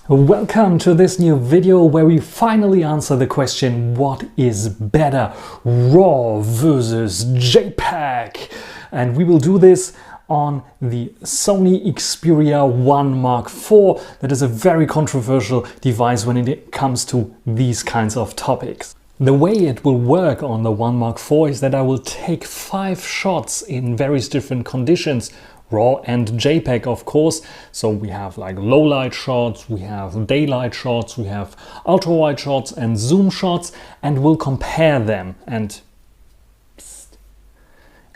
Welcome to this new video where we finally answer the question, what is better, RAW versus JPEG? And we will do this on the Sony Xperia 1 Mark IV. That is a very controversial device when it comes to these kinds of topics. The way it will work on the 1 Mark IV is that I will take 5 shots in various different conditions, RAW and JPEG, of course. So we have like low light shots, we have daylight shots, we have ultra wide shots and zoom shots, and we'll compare them. And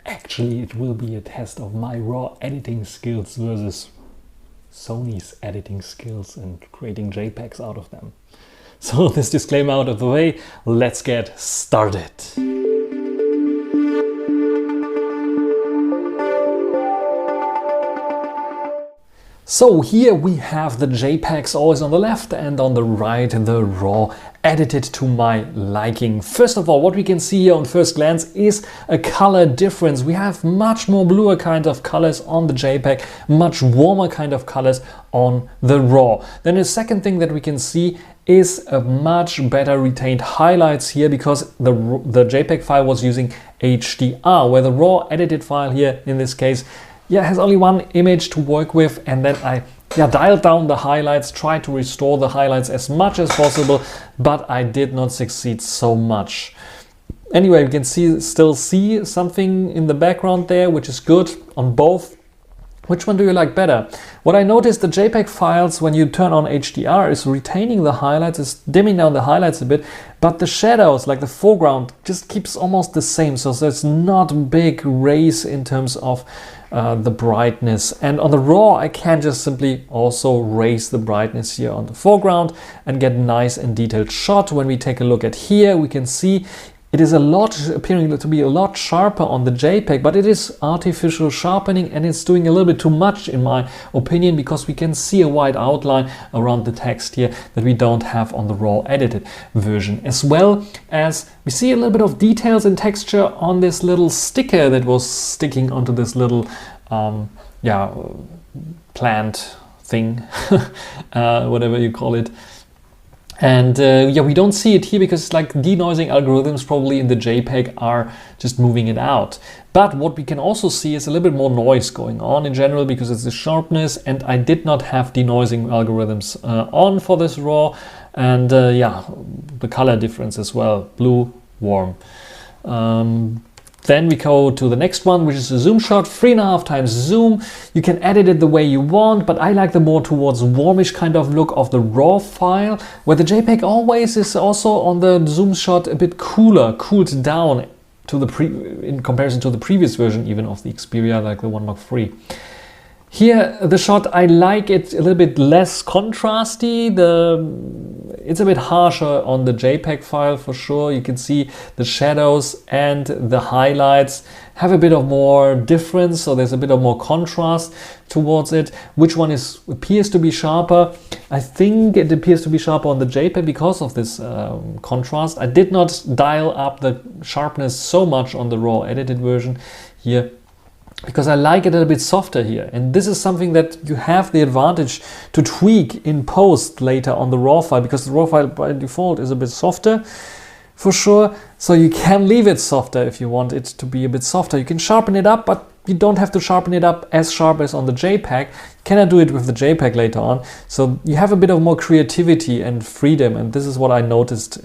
actually it will be a test of my RAW editing skills versus Sony's editing skills and creating JPEGs out of them. So this disclaimer out of the way, let's get started. So here we have the JPEGs always on the left and on the right the RAW edited to my liking. First of all, what we can see here on first glance is a color difference. We have much more bluer kind of colors on the JPEG, much warmer kind of colors on the RAW. Then the second thing that we can see is a much better retained highlights here because the JPEG file was using HDR, where the RAW edited file here in this case has only one image to work with, and then I dialed down the highlights, tried to restore the highlights as much as possible, but I did not succeed so much. Anyway, we can still see something in the background there, which is good on both. Which one do you like better? What I noticed, the JPEG files, when you turn on HDR, is retaining the highlights, is dimming down the highlights a bit, but the shadows, like the foreground, just keeps almost the same. So there's not a big raise in terms of the brightness. And on the RAW, I can just simply also raise the brightness here on the foreground and get a nice and detailed shot. When we take a look at here, we can see it is appearing to be a lot sharper on the JPEG, but it is artificial sharpening and it's doing a little bit too much in my opinion, because we can see a white outline around the text here that we don't have on the RAW edited version. As well as we see a little bit of details and texture on this little sticker that was sticking onto this little plant thing, whatever you call it. And we don't see it here because it's like denoising algorithms probably in the JPEG are just moving it out. But what we can also see is a little bit more noise going on in general because it's the sharpness, and I did not have denoising algorithms on for this RAW. And the color difference as well, blue, warm. Then we go to the next one, which is a zoom shot, 3.5 times zoom. You can edit it the way you want, but I like the more towards warmish kind of look of the RAW file, where the JPEG always is also on the zoom shot a bit cooler, cooled down to in comparison to the previous version even of the Xperia, like the 1 Mark III. Here, the shot, I like it a little bit less contrasty. It's a bit harsher on the JPEG file for sure. You can see the shadows and the highlights have a bit of more difference, so there's a bit of more contrast towards it. Which one appears to be sharper? I think it appears to be sharper on the JPEG because of this contrast. I did not dial up the sharpness so much on the RAW edited version here, because I like it a little bit softer here. And this is something that you have the advantage to tweak in post later on the RAW file, because the RAW file by default is a bit softer for sure. So you can leave it softer if you want it to be a bit softer. You can sharpen it up, but you don't have to sharpen it up as sharp as on the JPEG. You cannot do it with the JPEG later on. So you have a bit of more creativity and freedom, and this is what I noticed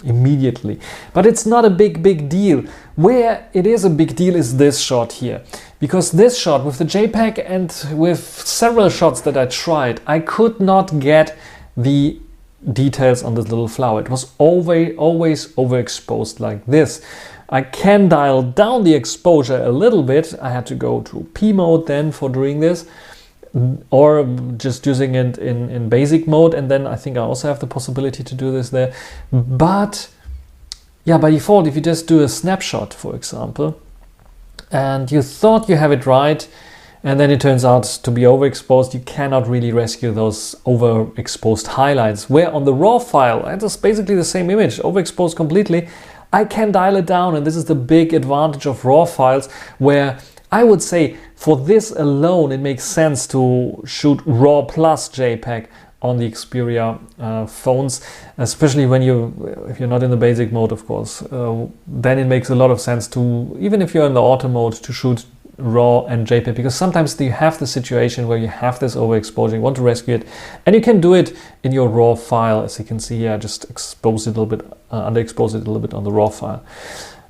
immediately. But it's not a big deal. Where it is a big deal is this shot here, because this shot with the JPEG and with several shots that I tried, I could not get the details on this little flower. It was always overexposed like this. I can dial down the exposure a little bit. I had to go to P mode then for doing this, or just using it in basic mode, and then I think I also have the possibility to do this there. But yeah, by default, if you just do a snapshot, for example, and you thought you have it right, and then it turns out to be overexposed, you cannot really rescue those overexposed highlights. Where on the RAW file, and it's basically the same image, overexposed completely, I can dial it down, and this is the big advantage of RAW files, where I would say for this alone, it makes sense to shoot RAW plus JPEG on the Xperia phones, especially when if you're not in the basic mode, of course. Then it makes a lot of sense to, even if you're in the auto mode, to shoot RAW and JPEG, because sometimes you have the situation where you have this overexposure, you want to rescue it, and you can do it in your RAW file. As you can see here, I just expose it a little bit, underexpose it a little bit on the RAW file.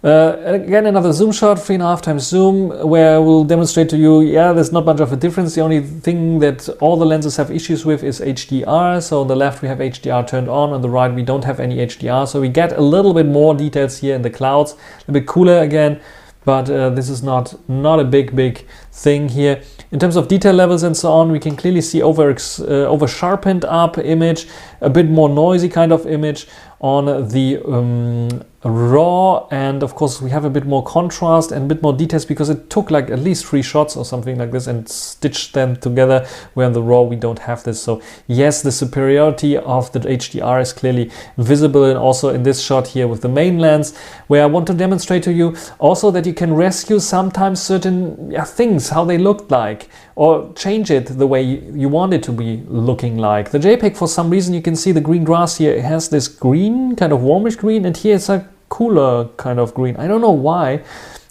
Again, another zoom shot, 3.5 times zoom, where we'll demonstrate to you, yeah, there's not much of a difference. The only thing that all the lenses have issues with is HDR. So on the left we have HDR turned on the right we don't have any HDR. So we get a little bit more details here in the clouds, a little bit cooler again, but this is not a big thing here. In terms of detail levels and so on, we can clearly see over sharpened up image, a bit more noisy kind of image on the RAW, and of course we have a bit more contrast and a bit more details because it took like at least 3 shots or something like this and stitched them together, where on the RAW we don't have this. So yes, the superiority of the HDR is clearly visible, and also in this shot here with the main lens, where I want to demonstrate to you also that you can rescue sometimes certain things, how they looked like, or change it the way you want it to be looking like. The JPEG, for some reason, you can see the green grass here, it has this green, kind of warmish green, and here it's a cooler kind of green. I don't know why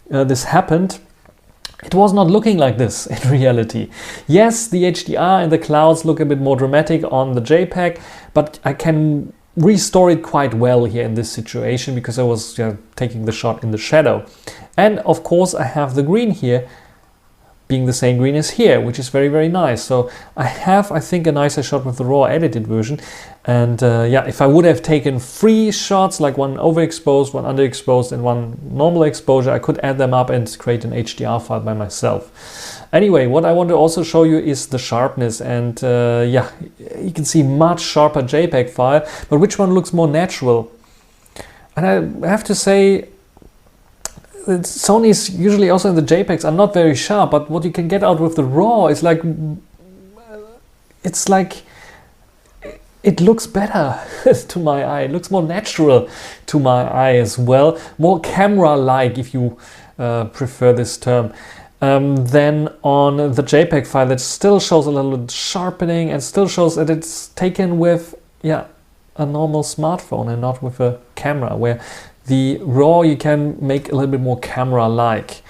this happened. It was not looking like this in reality. Yes, the HDR and the clouds look a bit more dramatic on the JPEG, but I can restore it quite well here in this situation because I was taking the shot in the shadow. And of course I have the green here being the same green as here, which is very nice. So I have, I think, a nicer shot with the raw edited version. And if I would have taken 3 shots, like one overexposed, one underexposed, and one normal exposure, I could add them up and create an HDR file by myself. Anyway, what I want to also show you is the sharpness, and you can see much sharper JPEG file, but which one looks more natural? And I have to say, Sony's usually also in the JPEGs are not very sharp, but what you can get out with the RAW is like, it's like, it looks better to my eye. It looks more natural to my eye as well, more camera-like, if you prefer this term, than on the JPEG file that still shows a little sharpening and still shows that it's taken with a normal smartphone and not with a camera, where the RAW you can make a little bit more camera-like.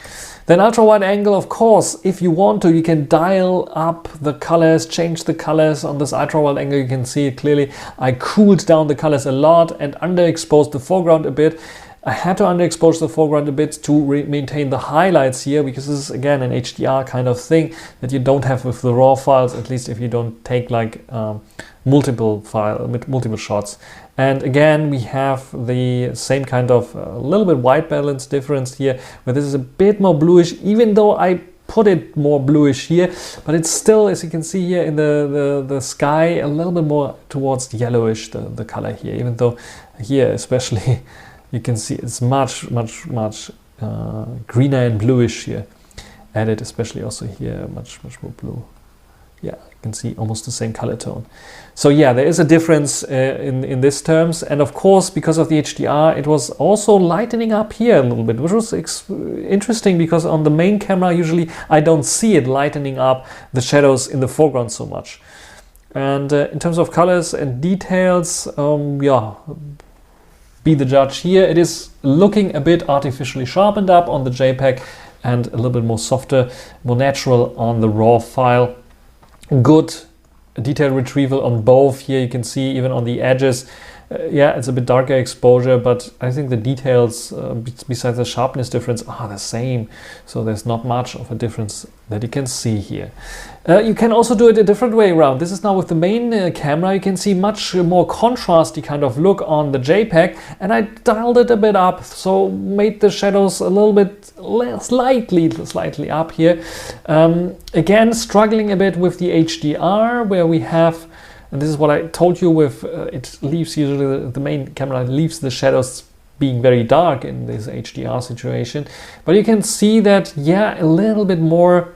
Then ultra-wide angle, of course, if you want to, you can dial up the colors, change the colors. On this ultra-wide angle, you can see it clearly. I cooled down the colors a lot and underexposed the foreground a bit. I had to underexpose the foreground a bit to maintain the highlights here, because this is again an HDR kind of thing that you don't have with the RAW files, at least if you don't take like multiple shots. And again, we have the same kind of little bit white balance difference here, where this is a bit more bluish, even though I put it more bluish here, but it's still, as you can see here in the sky, a little bit more towards yellowish, the color here, even though here especially you can see it's much greener and bluish here. Added, especially also here, much more blue. Yeah, you can see almost the same color tone. So yeah, there is a difference in these terms. And of course, because of the HDR, it was also lightening up here a little bit, which was interesting, because on the main camera, usually I don't see it lightening up the shadows in the foreground so much. And in terms of colors and details, be the judge here. It is looking a bit artificially sharpened up on the JPEG and a little bit more softer, more natural on the RAW file. Good detail retrieval on both. Here you can see even on the edges, it's a bit darker exposure, but I think the details, besides the sharpness difference, are the same. So there's not much of a difference that you can see here. You can also do it a different way around. This is now with the main camera. You can see much more contrasty kind of look on the JPEG, and I dialed it a bit up, so made the shadows a little bit slightly up here. Again, struggling a bit with the HDR, where we have, and this is what I told you with, it leaves usually, the main camera leaves the shadows being very dark in this HDR situation. But you can see that, a little bit more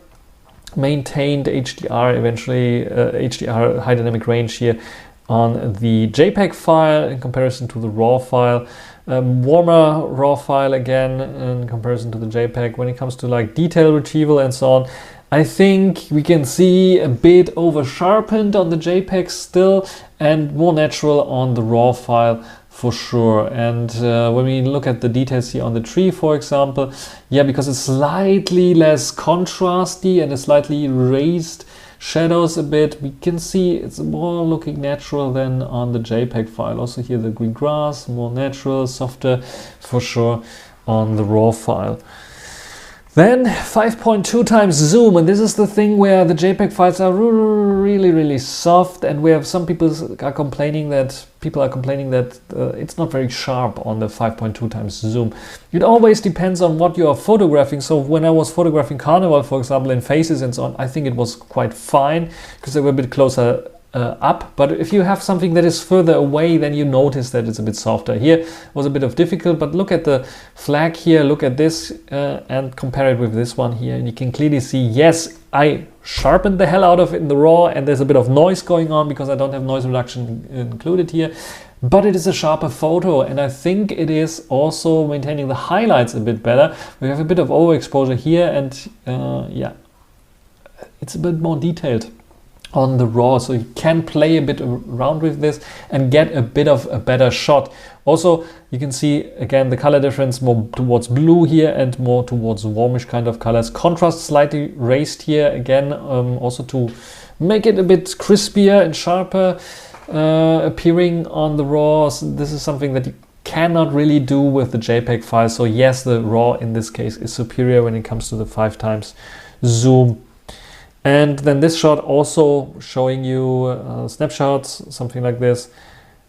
maintained HDR eventually, HDR high dynamic range here on the JPEG file in comparison to the RAW file. Warmer RAW file again in comparison to the JPEG. When it comes to like detail retrieval and so on, I think we can see a bit over sharpened on the JPEG still, and more natural on the RAW file for sure. And when we look at the details here on the tree, for example, yeah, because it's slightly less contrasty and a slightly raised shadows a bit, we can see it's more looking natural than on the JPEG file. Also here the green grass, more natural, softer for sure on the RAW file. Then 5.2 times zoom, and this is the thing where the JPEG files are really soft, and where some people are complaining that it's not very sharp on the 5.2 times zoom. It always depends on what you are photographing. So when I was photographing Carnival, for example, in faces and so on, I think it was quite fine because they were a bit closer up. But if you have something that is further away, then you notice that it's a bit softer. Here was a bit of difficult, but look at the flag here, look at this and compare it with this one here, and you can clearly see, yes, I sharpened the hell out of it in the RAW, and there's a bit of noise going on because I don't have noise reduction included here, but it is a sharper photo, and I think it is also maintaining the highlights a bit better. We have a bit of overexposure here, and yeah, it's a bit more detailed on the RAW, so you can play a bit around with this and get a bit of a better shot. Also, you can see again the color difference more towards blue here and more towards warmish kind of colors. Contrast slightly raised here again, also to make it a bit crispier and sharper appearing on the RAW. So this is something that you cannot really do with the JPEG file. So yes, the RAW in this case is superior when it comes to the 5 times zoom. And then this shot also showing you snapshots, something like this.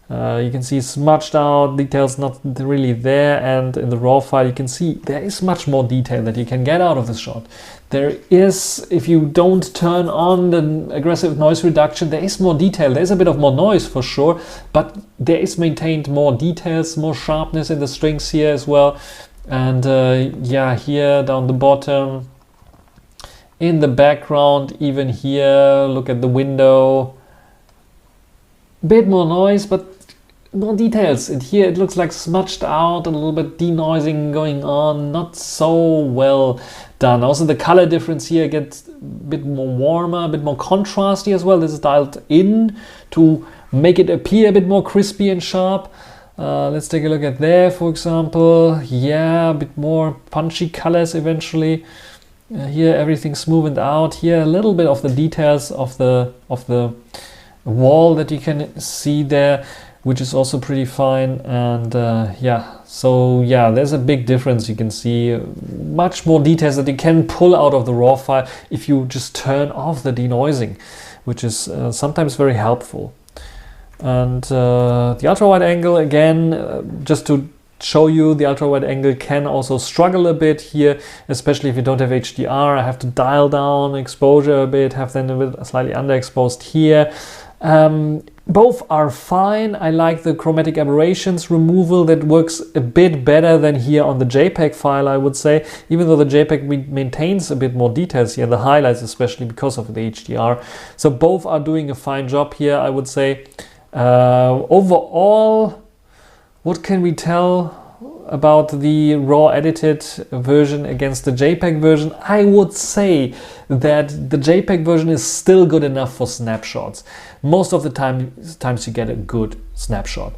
You can see smudged out, details not really there, and in the RAW file you can see there is much more detail that you can get out of the shot. There is, if you don't turn on the aggressive noise reduction, there is more detail. There is a bit of more noise for sure, but there is maintained more details, more sharpness in the strings here as well. And yeah, here down the bottom, in the background, even here, look at the window. Bit more noise, but more details. And here it looks like smudged out, a little bit denoising going on, not so well done. Also the color difference here gets a bit more warmer, a bit more contrasty as well. This is dialed in to make it appear a bit more crispy and sharp. Let's take a look at there, for example. Yeah, a bit more punchy colors eventually. Here everything smoothened out. Here a little bit of the details of the wall that you can see there, which is also pretty fine. And yeah, so yeah, there's a big difference. You can see much more details that you can pull out of the RAW file if you just turn off the denoising, which is sometimes very helpful. And the ultra wide angle, again, just to show you, the ultra wide angle can also struggle a bit here, especially if you don't have HDR. I have to dial down exposure a bit, have then a bit slightly underexposed here. Both are fine. I like the chromatic aberrations removal. That works a bit better than here on the JPEG file, I would say, even though the JPEG maintains a bit more details here, the highlights especially because of the HDR. So both are doing a fine job here, I would say. Overall, what can we tell about the RAW edited version against the JPEG version? I would say that the JPEG version is still good enough for snapshots. Most of the times you get a good snapshot.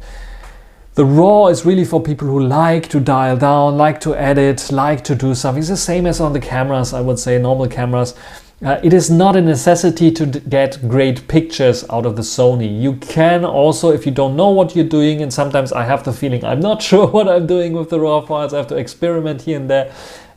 The RAW is really for people who like to dial down, like to edit, like to do something. It's the same as on the cameras, I would say, normal cameras. It is not a necessity to get great pictures out of the Sony. You can also, if you don't know what you're doing, and sometimes I have the feeling I'm not sure what I'm doing with the RAW files, I have to experiment here and there.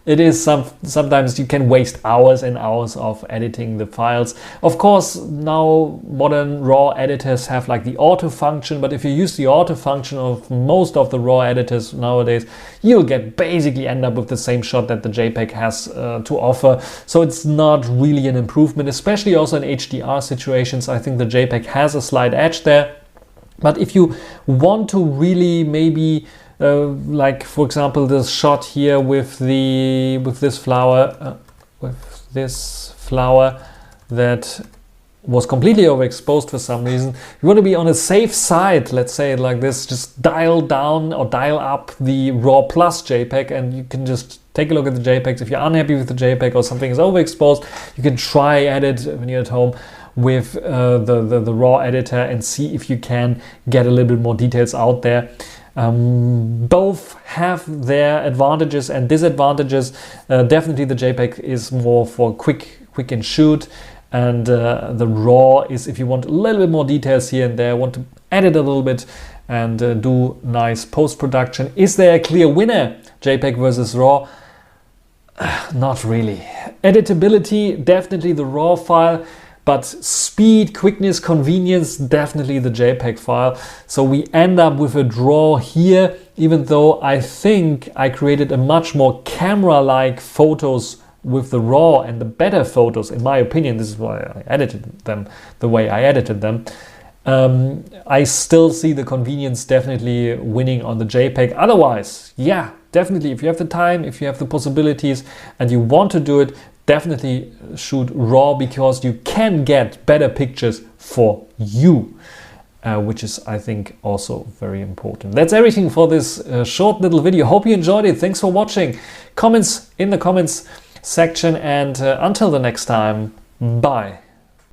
It is sometimes you can waste hours and hours of editing the files. Of course, now modern RAW editors have like the auto function, but if you use the auto function of most of the RAW editors nowadays, you'll basically end up with the same shot that the JPEG has to offer. So it's not really an improvement, especially also in HDR situations. I think the JPEG has a slight edge there. But if you want to really maybe like for example this shot here with this flower that was completely overexposed for some reason, you want to be on a safe side, let's say it like this, just dial down or dial up the RAW plus JPEG, and you can just take a look at the JPEGs. If you're unhappy with the JPEG or something is overexposed, you can try edit when you're at home with the RAW editor and see if you can get a little bit more details out there. Both have their advantages and disadvantages. Definitely the JPEG is more for quick and shoot, and the RAW is if you want a little bit more details here and there, want to edit a little bit and do nice post-production. Is there a clear winner, JPEG versus RAW? Not really. Editability, definitely the RAW file, but speed, quickness, convenience, definitely the JPEG file. So we end up with a draw here, even though I think I created a much more camera-like photos with the RAW and the better photos, in my opinion. This is why I edited them the way I edited them. I still see the convenience definitely winning on the JPEG. Otherwise, yeah, definitely, if you have the time, if you have the possibilities and you want to do it, definitely shoot RAW, because you can get better pictures for you, which is, I think, also very important. That's everything for this short little video. Hope you enjoyed it. Thanks for watching. Comments in the comments section, and until the next time, bye.